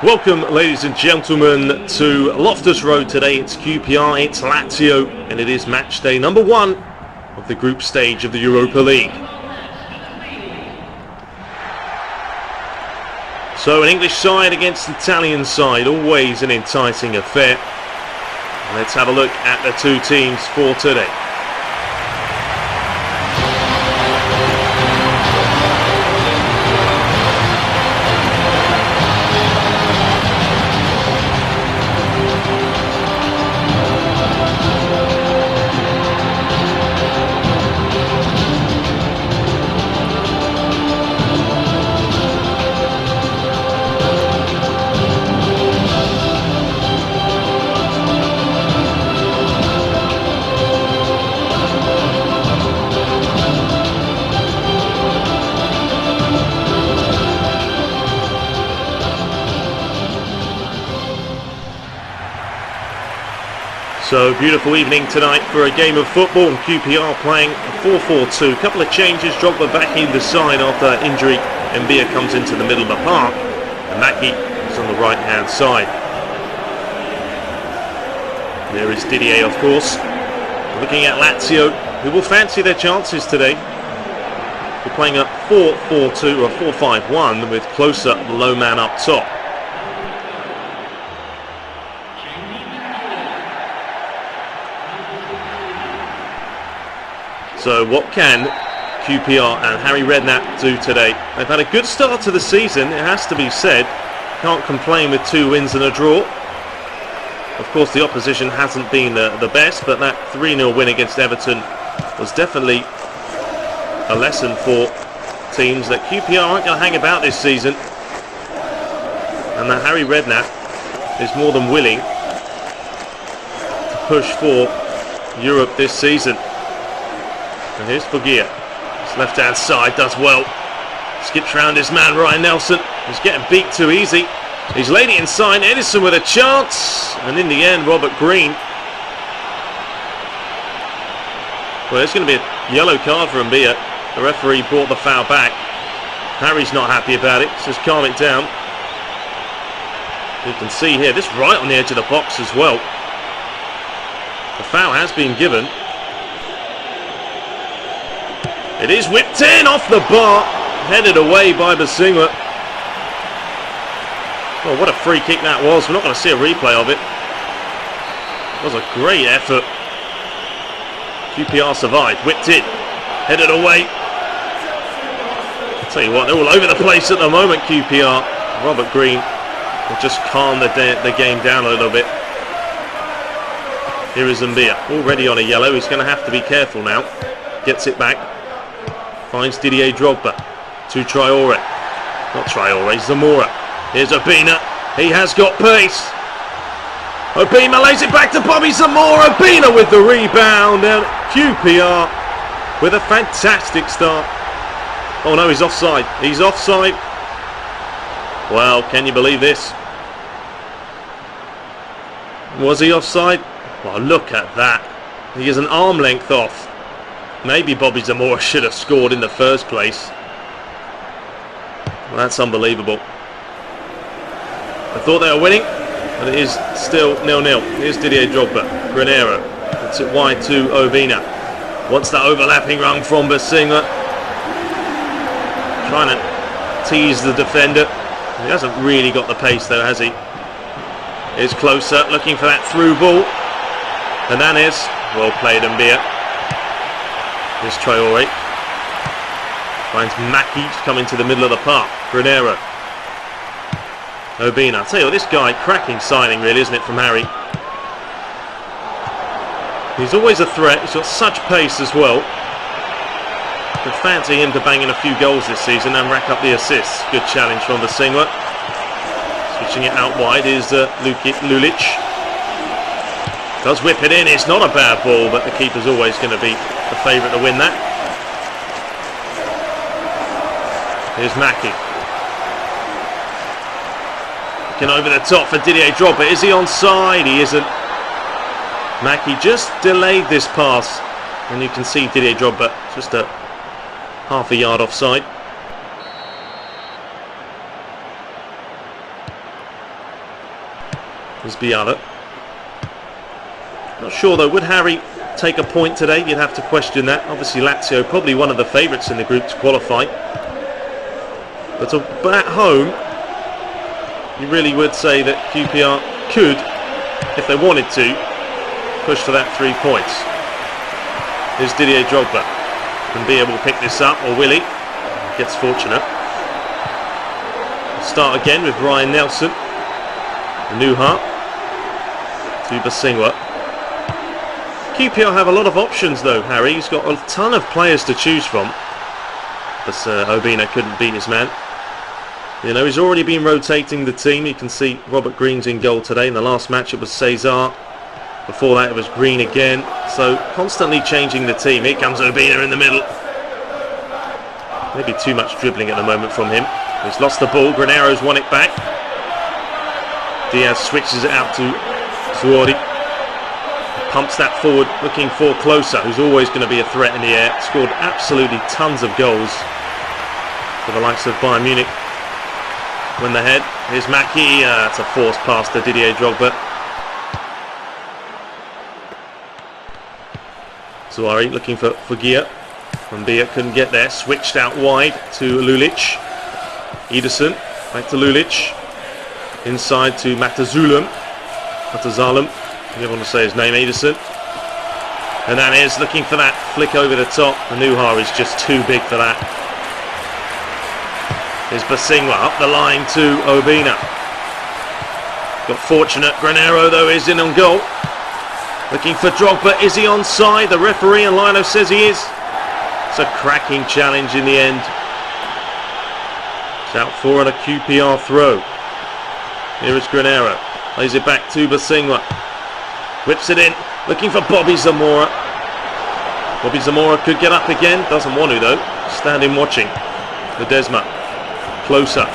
Welcome, ladies and gentlemen, to Loftus Road. Today it's QPR, it's Lazio, and it is match day number 1 of the group stage of the Europa League. So an English side against an Italian side, always an enticing affair. Let's have a look at the two teams for today. So beautiful evening tonight for a game of football, and QPR playing a 4-4-2. A couple of changes, Drogba back in the side after injury. Mbia comes into the middle of the park, and Maki is on the right hand side. There is Didier, of course. Looking at Lazio, who will fancy their chances today. We're playing a 4-4-2 or 4-5-1 with closer low man up top. So what can QPR and Harry Redknapp do today? They've had a good start to the season, it has to be said. Can't complain with 2 wins and a draw. Of course, the opposition hasn't been the best, but that 3-0 win against Everton was definitely a lesson for teams that QPR aren't going to hang about this season. And that Harry Redknapp is more than willing to push for Europe this season. And here's Fogia. His left hand side does well. Skips round his man Ryan Nelson. He's getting beat too easy. He's laid it inside. Edison with a chance. And in the end, Robert Green. Well, there's going to be a yellow card for Mbia. The referee brought the foul back. Harry's not happy about it. Says calm it down. You can see here, this right on the edge of the box as well. The foul has been given. It is whipped in off the bar, headed away by Basingwa. Oh, what a free kick that was. We're not going to see a replay of it. It was a great effort. QPR survived, whipped in, headed away. I'll tell you what, they're all over the place at the moment, QPR. Robert Green will just calm the game down a little bit. Here is Mbia, already on a yellow. He's going to have to be careful now. Gets it back. Finds Didier Drogba to Traore. Not Traore, Zamora. Here's Obina. He has got pace. Obina lays it back to Bobby Zamora. Obina with the rebound. And QPR with a fantastic start. Oh no, he's offside. He's offside. Well, can you believe this? Was he offside? Well, look at that. He is an arm length off. Maybe Bobby Zamora should have scored in the first place. Well, that's unbelievable. I thought they were winning, but it is still 0-0. Here's Didier Drogba. Granero. Puts it wide to Obina. Wants that overlapping run from Basingwa. Trying to tease the defender. He hasn't really got the pace though, has he? Here's closer, looking for that through ball. Hernandez. Well played, Mbia. Here's Traore. Finds Maki coming to the middle of the park. Granero. Obina. I'll tell you what, this guy, cracking signing really, isn't it, from Harry? He's always a threat. He's got such pace as well. Could fancy him to bang in a few goals this season and rack up the assists. Good challenge from Basingwa. Switching it out wide is Lulic. Does whip it in. It's not a bad ball, but the keeper's always going to be the favourite to win that. Here's Maki. Looking over the top for Didier Drogba. Is he onside? He isn't. Maki just delayed this pass, and you can see Didier Drogba just a half a yard offside. Is Biala. Not sure though, would Harry take a point today? You'd have to question that. Obviously Lazio, probably one of the favourites in the group to qualify. But at home, you really would say that QPR could, if they wanted to, push for that 3 points. Here's Didier Drogba. Can be able to pick this up, or will he? Gets fortunate. Start again with Ryan Nelson. Nuha to Basingwa. QPR have a lot of options though, Harry. He's got a ton of players to choose from. But Obina couldn't beat his man. You know, he's already been rotating the team. You can see Robert Green's in goal today. In the last match it was Cesar. Before that it was Green again. So constantly changing the team. Here comes Obina in the middle. Maybe too much dribbling at the moment from him. He's lost the ball. Granero's won it back. Diaz switches it out to Zuori. Pumps that forward, looking for Closer, who's always going to be a threat in the air. Scored absolutely tons of goals for the likes of Bayern Munich. Win the head. Here's Maki. It's a forced pass to Didier Drogba. Zuari looking for Gia. Mbia couldn't get there. Switched out wide to Lulic. Ederson back to Lulic. Inside to Matazulum. Matazalem. You want to say his name, Ederson. And that is looking for that flick over the top. Nuha is just too big for that. Here's Basingwa up the line to Obina. Got fortunate. Granero though is in on goal. Looking for Drogba. Is he onside? The referee and Lino says he is. It's a cracking challenge in the end. It's out for on a QPR throw. Here is Granero. Lays it back to Basingwa. Whips it in. Looking for Bobby Zamora. Bobby Zamora could get up again. Doesn't want to though. Standing watching. Ledesma. Closer.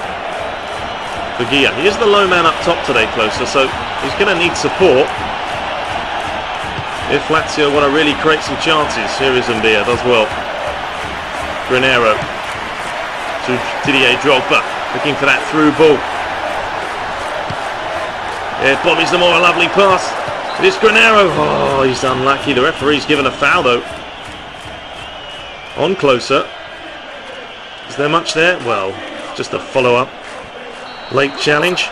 Gia. He is the low man up top today, Closer, so he's going to need support if Lazio want to really create some chances. Here is Mbia. Does well. Granero to Didier Drogba. Looking for that through ball. Yeah, Bobby Zamora, lovely pass. It is Granero. Oh, he's unlucky. The referee's given a foul though. On Closer. Is there much there? Well, just a follow-up. Late challenge.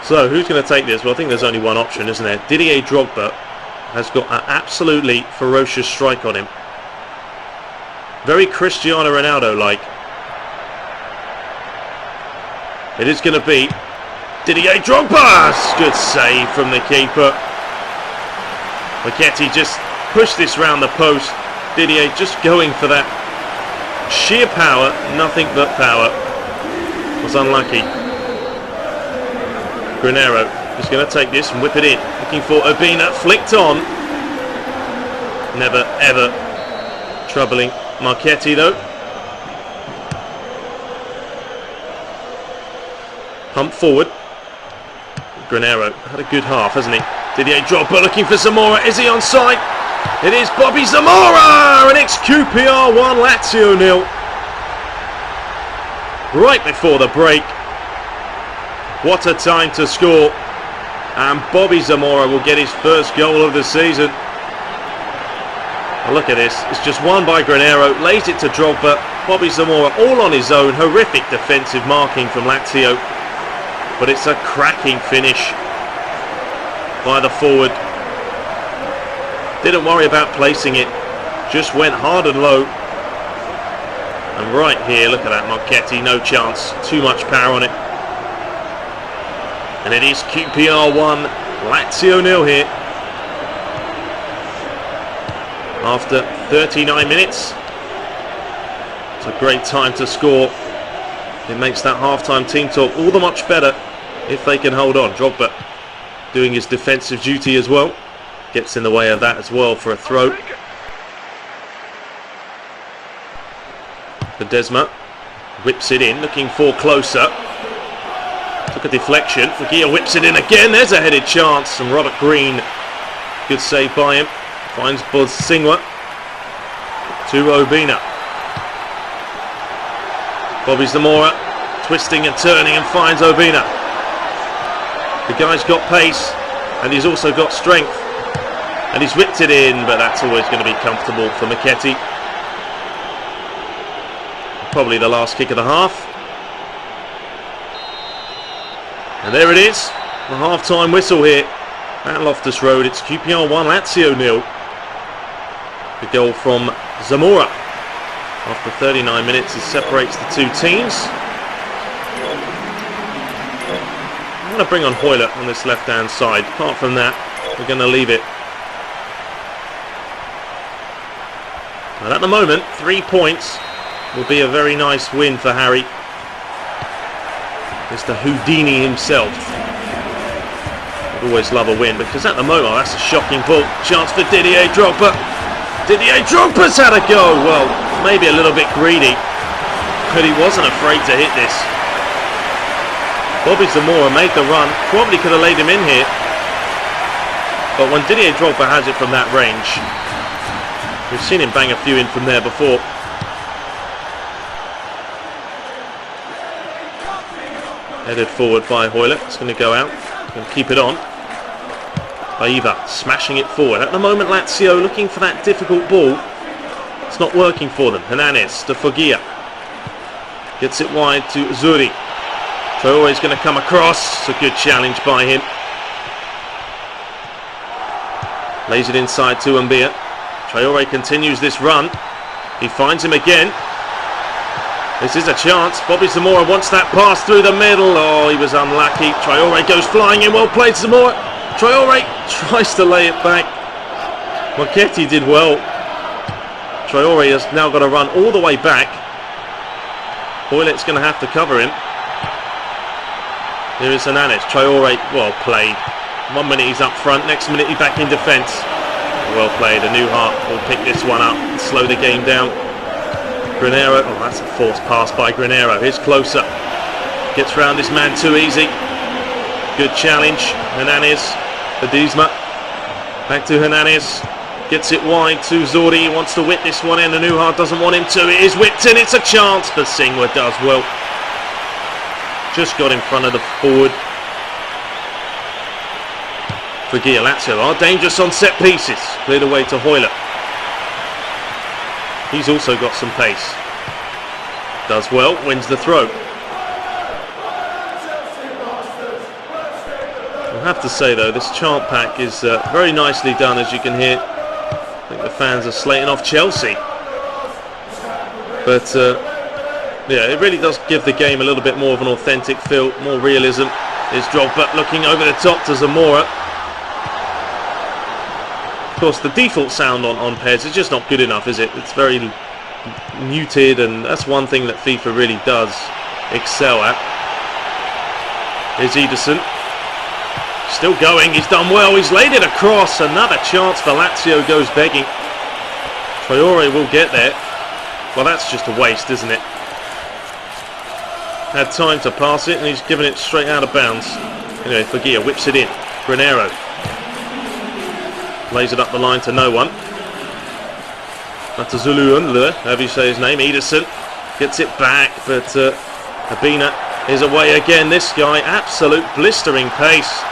So, who's going to take this? Well, I think there's only one option, isn't there? Didier Drogba has got an absolutely ferocious strike on him. Very Cristiano Ronaldo-like. It is going to be Didier Drogba! Good save from the keeper. Machetti just pushed this round the post. Didier just going for that sheer power, nothing but power. Was unlucky. Granero is going to take this and whip it in. Looking for Obina, flicked on. Never ever troubling Marchetti though. Pump forward. Granero had a good half, hasn't he? Didier Drogba looking for Zamora. Is he onside? It is Bobby Zamora! And it's QPR 1, Lazio 0. Right before the break. What a time to score. And Bobby Zamora will get his first goal of the season. Oh, look at this. It's just won by Granero. Lays it to Drogba. Bobby Zamora all on his own. Horrific defensive marking from Lazio. But it's a cracking finish by the forward. Didn't worry about placing it. Just went hard and low. And right here, look at that Marchetti. No chance. Too much power on it. And it is QPR 1, Lazio 0 here. After 39 minutes. It's a great time to score. It makes that half-time team talk all the much better if they can hold on. Drogba doing his defensive duty as well. Gets in the way of that as well for a throw. Ledesma whips it in, looking for Closer. Took a deflection. Gia whips it in again. There's a headed chance. And Robert Green, good save by him. Finds Basingwa to Obina. Bobby Zamora twisting and turning and finds Obina. The guy's got pace and he's also got strength. And he's whipped it in, but that's always going to be comfortable for Marchetti. Probably the last kick of the half. And there it is, the half-time whistle here at Loftus Road. It's QPR 1, Lazio 0. The goal from Zamora after 39 minutes. It separates the two teams. I'm going to bring on Hoyle on this left-hand side. Apart from that, we're going to leave it. And at the moment, 3 points will be a very nice win for Harry. Mr. Houdini himself would always love a win, because at the moment, that's a shocking ball. Chance for Didier Drogba. Didier Drogba's had a go. Well, maybe a little bit greedy, but he wasn't afraid to hit this. Bobby Zamora made the run. Probably could have laid him in here. But when Didier Drogba has it from that range, we've seen him bang a few in from there before. Headed forward by Hoyle. It's going to go out and keep it on. Baiva smashing it forward. At the moment, Lazio looking for that difficult ball. It's not working for them. Hernandez to Foggia. Gets it wide to Zuri. Traore's going to come across. It's a good challenge by him. Lays it inside to Mbia. Traore continues this run. He finds him again. This is a chance. Bobby Zamora wants that pass through the middle. Oh, he was unlucky. Traore goes flying in. Well played, Zamora. Traore tries to lay it back. Marchetti did well. Traore has now got to run all the way back. Hoylett's going to have to cover him. Here is Hernandez. Traore, well played. 1 minute he's up front, next minute he's back in defence. Well played. A new heart will pick this one up and slow the game down. Granero, oh, that's a forced pass by Granero. Here's closer. Gets round this man too easy. Good challenge. Hernandez. Adizma. Back to Hernandez. Gets it wide to Zordi. He wants to whip this one in. Anuhar doesn't want him to. It is whipped in. It's a chance, but Singwa does well. Just got in front of the forward. Foggia. Lazio are dangerous on set pieces. Cleared away to Hoyle. He's also got some pace. Does well, wins the throw. I'll have to say though, this chant pack is very nicely done, as you can hear. I think the fans are slating off Chelsea. But yeah, it really does give the game a little bit more of an authentic feel, more realism. Here's Drogba looking over the top to Zamora. Of course, the default sound on PES is just not good enough, is it? It's very muted, and that's one thing that FIFA really does excel at. Here's Ederson. Still going, he's done well, he's laid it across. Another chance for Lazio goes begging. Traore will get there. Well, that's just a waste, isn't it? Had time to pass it, and he's given it straight out of bounds. Anyway, Foggia whips it in. Granero lays it up the line to no one. That's a Zulu, however you say his name. Ederson gets it back, but Abina is away again. This guy, absolute blistering pace.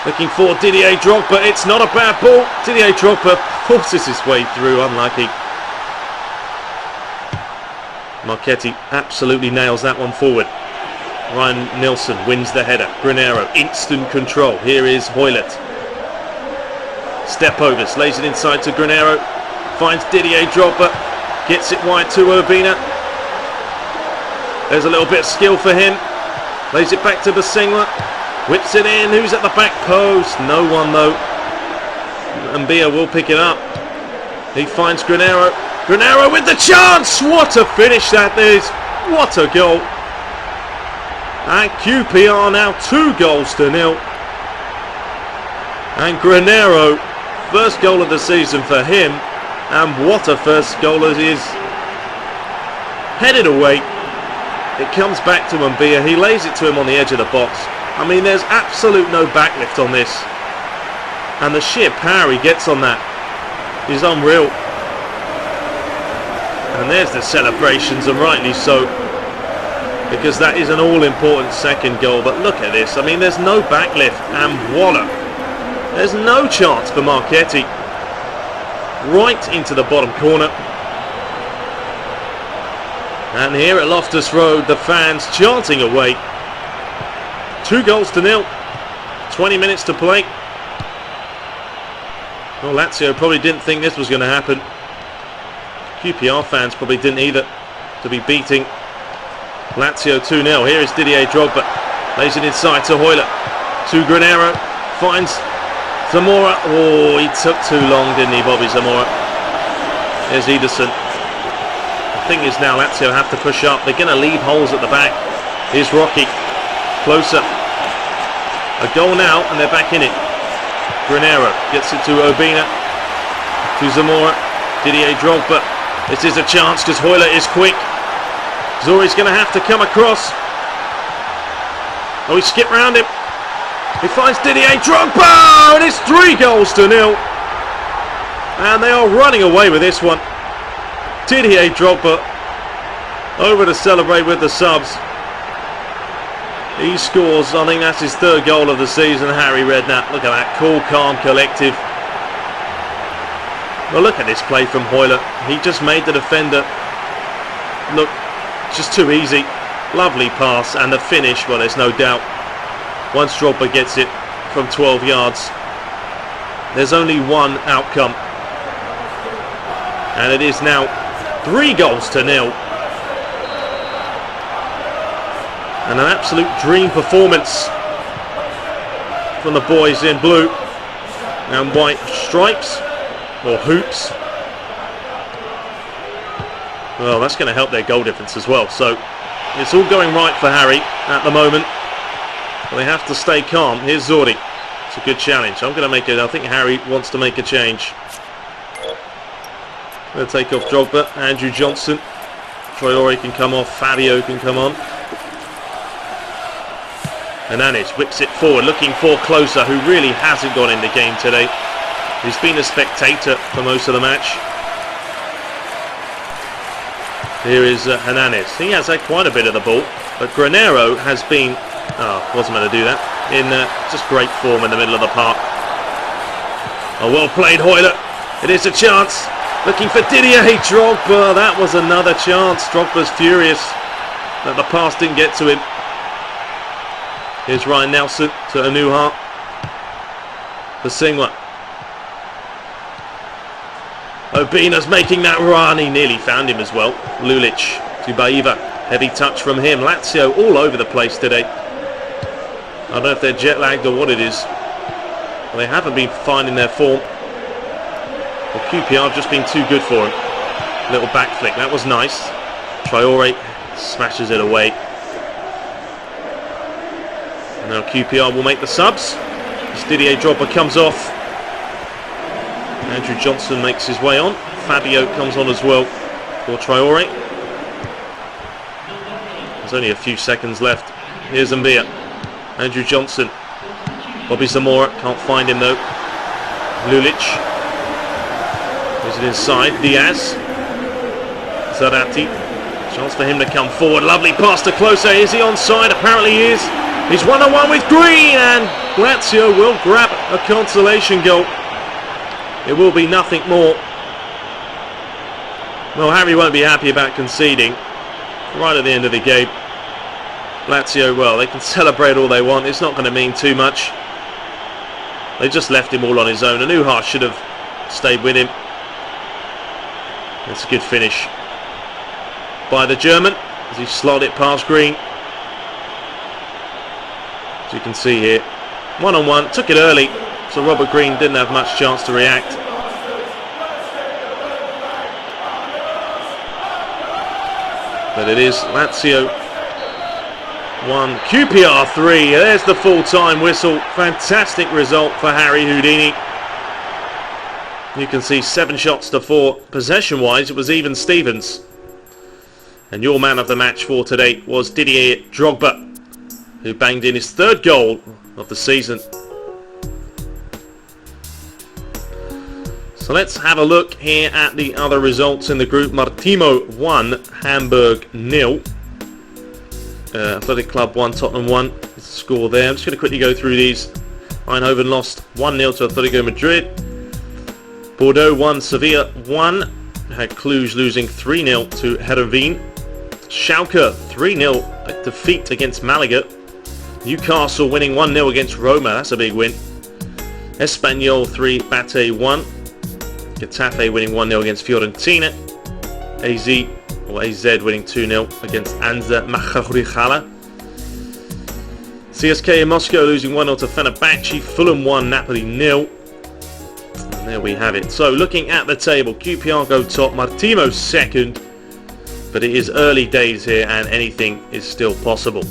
Looking for Didier Drogba. It's not a bad ball. Didier Drogba forces his way through. Unlucky. Marchetti absolutely nails that one forward. Ryan Nilsson wins the header. Granero, instant control. Here is Hoylett. Step overs, lays it inside to Granero, finds Didier Drogba, gets it wide to Urbina. There's a little bit of skill for him, lays it back to Basingwa, whips it in. Who's at the back post? No one though. Mbia will pick it up. He finds Granero. Granero with the chance! What a finish that is! What a goal! And QPR now 2-0. And Granero, first goal of the season for him, and what a first goal it is. Headed away, it comes back to Mbia. He lays it to him on the edge of the box. I mean, there's absolute no backlift on this, and the sheer power he gets on that is unreal. And there's the celebrations, and rightly so. because that is an all-important second goal. But look at this. I mean, there's no backlift, and voila. There's no chance for Marchetti. Right into the bottom corner. And here at Loftus Road, the fans chanting away. 2-0. 20 minutes to play. Well, Lazio probably didn't think this was going to happen. QPR fans probably didn't either, to be beating Lazio 2-0. Here is Didier Drogba. Lays it inside to Hoyler. To Granero. Finds Zamora. Oh, he took too long, didn't he, Bobby Zamora? There's Ederson. The thing is now Lazio have to push up. They're going to leave holes at the back. Here's Rocky. Closer. A goal now, and they're back in it. Granero gets it to Obina. To Zamora. Didier Drogba. This is a chance because Hoyler is quick. Zori's going to have to come across. Oh, he skipped round him. He finds Didier Drogba, and it's 3-0. And they are running away with this one. Didier Drogba over to celebrate with the subs. He scores, I think that's his 3rd goal of the season. Harry Redknapp, look at that, cool, calm, collective. Well, look at this play from Hoyler. He just made the defender look just too easy. Lovely pass, and the finish, well, there's no doubt. Once Drogba gets it from 12 yards, there's only one outcome. And it is now 3-0. And an absolute dream performance from the boys in blue and white stripes, or hoops. Well, that's going to help their goal difference as well. So it's all going right for Harry at the moment. But they have to stay calm. Here's Zordi. It's a good challenge. I'm going to make it. I think Harry wants to make a change. Going to take off Drogba. Andrew Johnson. Traore can come off. Fabio can come on. Hernandez whips it forward, looking for Closer, who really hasn't gone in the game today. He's been a spectator for most of the match. Here is Hernandez. He has had quite a bit of the ball, but Granero has been, wasn't meant to do that, in just great form in the middle of the park. A well played Hoyler. It is a chance. Looking for Didier Drogba. That was another chance. Drogba's furious that the pass didn't get to him. Here's Ryan Nelson to Anuha. The Singler. Obina's making that run. He nearly found him as well. Lulic to Baiva. Heavy touch from him. Lazio all over the place today. I don't know if they're jet lagged or what it is. Well, they haven't been finding their form. Well, QPR have just been too good for him. Little back flick. That was nice. Traore smashes it away. And now QPR will make the subs. As Didier Drogba comes off. Andrew Johnson makes his way on. Fabio comes on as well for Traore. There's only a few seconds left. Here's Mbia. Andrew Johnson. Bobby Zamora. Can't find him though. Lulic. Is it inside? Diaz. Zarate. Chance for him to come forward. Lovely pass to Closer. Is he onside? Apparently he is. He's 1-on-1 with Green, and Lazio will grab a consolation goal. It will be nothing more. Well, Harry won't be happy about conceding right at the end of the game. Lazio, well, they can celebrate all they want. It's not going to mean too much. They just left him all on his own. Anuha should have stayed with him. That's a good finish by the German as he slotted it past Green. As you can see here, 1-on-1, took it early, so Robert Green didn't have much chance to react. But it is Lazio 1, QPR 3. There's the full-time whistle. Fantastic result for Harry Houdini. You can see 7 shots to 4. Possession-wise, it was even Stevens. And your man of the match for today was Didier Drogba, who banged in his 3rd goal of the season. So let's have a look here at the other results in the group. Martimo 1, Hamburg 0. Athletic Club 1, Tottenham 1 is the score there. I'm just going to quickly go through these. Eindhoven lost 1-0 to Atletico Madrid. Bordeaux 1, Sevilla 1. Had Cluj losing 3-0 to Heerenveen. Schalke 3-0 defeat against Malaga. Newcastle winning 1-0 against Roma. That's a big win. Espanyol 3, Bate 1. Getafe winning 1-0 against Fiorentina. AZ winning 2-0 against Anza Makhachurichala. CSK in Moscow losing 1-0 to Fenerbahce. Fulham 1, Napoli 0. And there we have it. So looking at the table, QPR go top, Martimo second. But it is early days here and anything is still possible.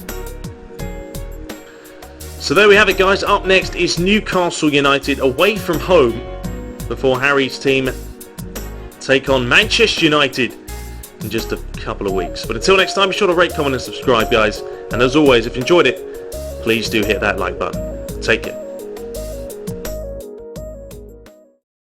So there we have it, guys. Up next is Newcastle United away from home before Harry's team take on Manchester United in just a couple of weeks. But until next time, be sure to rate, comment and subscribe, guys. And as always, if you enjoyed it, please do hit that like button. Take care.